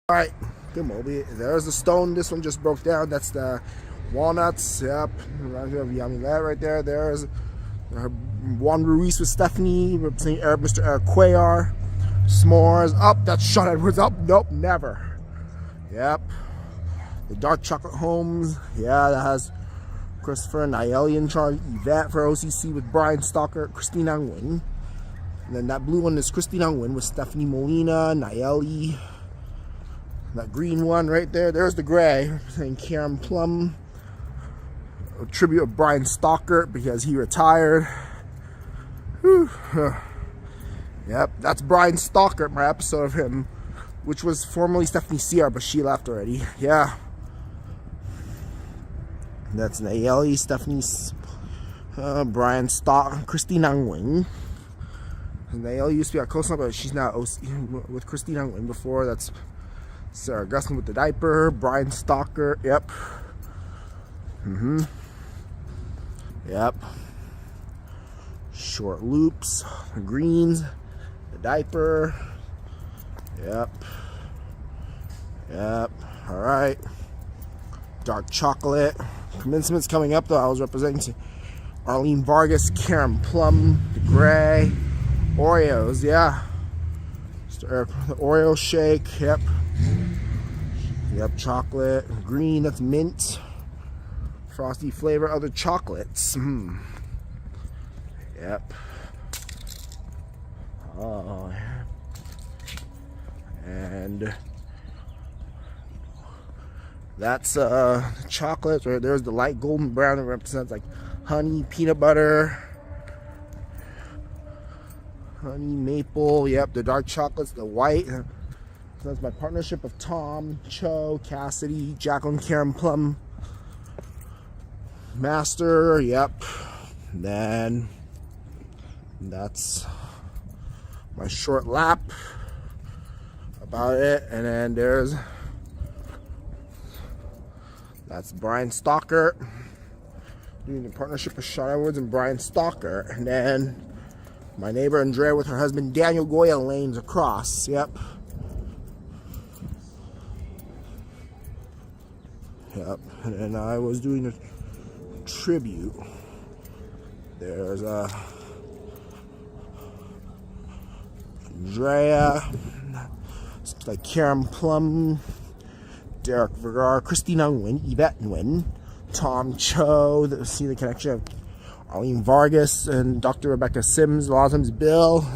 Alright, good Moby. There's the stone. This one just broke down. That's the walnuts. Yep. Yummy that right there. There's Juan Ruiz with Stephanie, representing Mr. Eric Cuellar. S'mores. Up. That's Sean Edwards. Up. Nope, never. Yep. The Dark Chocolate Homes. Yeah, that has Christopher, Nayeli in charge. Yvette for OCC with Brian Stalker, Christine Angwin. And then that blue one is Christine Angwin with Stephanie Molina, Nayeli. That green one right there, there's the gray, saying Karen Plum. A tribute of Brian Stalker because he retired. Whew. Yep, that's Brian Stalker, my episode of him, which was formerly Stephanie Sierra, but she left already. Yeah. That's Nayeli, Stephanie's, Brian Stalker, Christine Angwin. Nayeli used to be our co-star, but she's now OC with Christine Angwin. Before, that's Sarah Gustin with the diaper, Brian Stalker, yep. Yep. Short loops, the greens, the diaper, yep. Yep, alright. Dark chocolate. Commencement's coming up though. I was representing Arlene Vargas, Karen Plum, the gray, Oreos, yeah. The Oreo shake, yep. Yep, chocolate, green, that's mint. Frosty flavor, other chocolates. Yep. Oh, and that's chocolate. Right there's the light golden brown that represents like honey, peanut butter, honey, maple. Yep, the dark chocolates, the white. So that's my partnership of Tom, Cho, Cassidy, Jacqueline, Karen Plum, Master. Yep. And then that's my short lap about it. And then that's Brian Stalker, doing the partnership of Sean Edwards and Brian Stalker. And then my neighbor Andrea with her husband Daniel Goya lanes across. Yep. Yep. And then I was doing a tribute. There's Andrea, it's like Karen Plum, Derek Vergara, Christine Angwin, Yvette Nguyen, Tom Cho. See the connection of Arlene Vargas and Dr. Rebecca Sims. A lot of times Bill,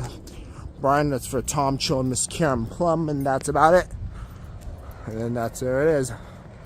Brian. That's for Tom Cho and Miss Karen Plum, and that's about it. And then there it is.